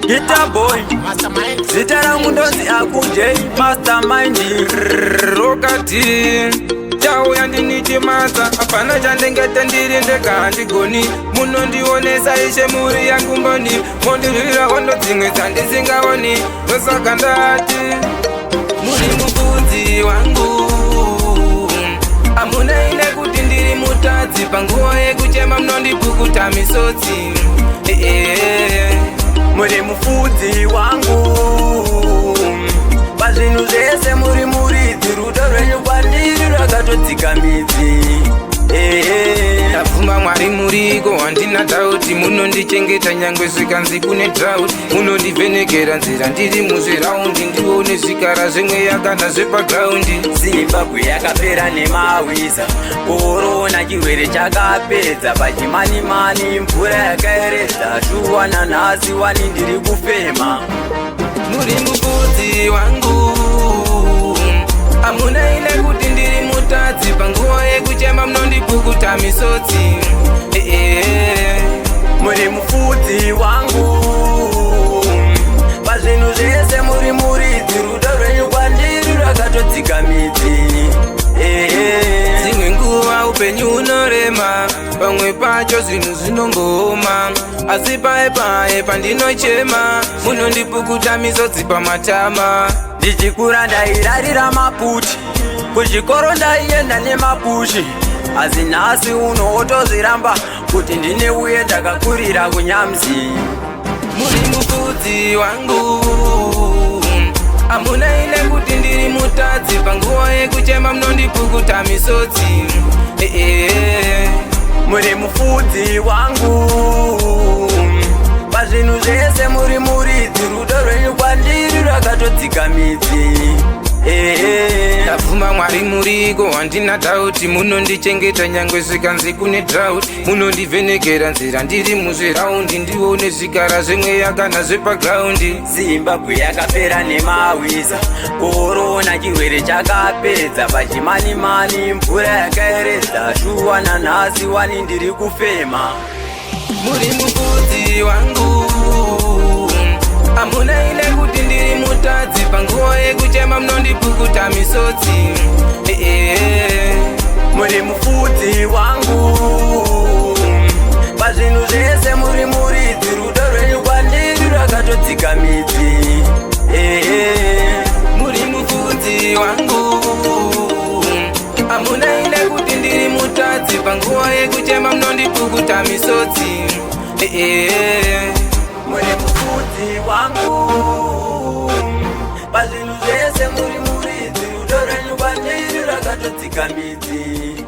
Guitar boy, zitara mundozi akuje mastermind rokati chau yandiniti masa apana chandengete ndiri ndega handigoni munondionesa ishe muri yangu mboni mondirira hondo dzimwe dzandisingaoni ndosaka ndati muri mufudzi wangu amuna ine kuti ndiri mutadzi panguva yekuchema munondipukuta misodzi muri mufudzi wangu pazvinhu zvese muri muridzi rudo rwenyu kwandiri rwakatodzika midzi ndabvuma mwari muriko handina dhauti munondichengeta nyangwe zvikanzi kune dhauti munondivhenekera nzira ndiri muzviraundi ndione zvikara zvemweya kana zvepagiraundi zimbabwe yakapera nemawiza korona chirwere chakapedza pachimanimani mvura yakaeredza shuwa nanhasi wani ndiri kufema muri mufudzi wangu amuna ine kuti ndiri mutadzi panguva yekuchema munondipukuta misodzi muri mufudzi wangu pazvinhu zvese muri muridzi rudo rwenyu kwandiri rwakatodzika midzi dzimwe nguva upenyu unorema pamwe pacho zvinhu zvinongooma asi paye pandinochema munondipukuta misodzi pamatama ndichikura ndairarira maputi kuzvikoro ndaienda nemapushi asi nhasi uno wotozviramba kuti ndine uye ndakakurira kunyamzi muri mufudzi wangu amuna ine kuti ndiri mutadzi panguva yekuchema munondipukuta misodzi muri mufudzi wangu pazvinhu zvese muri muridzi rudo rwenyu kwandiri rwakatodzika midzi ndabvuma mwari muriko handina dhauti munondichengeta nyangwe zvikanzi kune dhauti munondivhenekera nzira ndiri muzviraundi ndione zvikara zvemweya kana zvepagiraundi zimbabwe yakapera nemawiza korona chirwere chakapedza pachimanimani mvura yakaeredza shuwa nanhasi wani ndiri kufema muri mufudzi wangu amuna ine kuti ndiri mutadzi panguva yekuchema munondipukuta misodzi muri mufudzi wangu pazvinhu zvese muri muridzi rudo rwenyu kwandiri rwakatodzika midzi muri mufudzi wangu amuna ine kuti ndiri mutadzi panguva yekuchema munondipukuta misodzi muri mufudzi wangu pazvinhu zvese muri muridzi rudo rwenyu kwandiri rwakatodzika midzi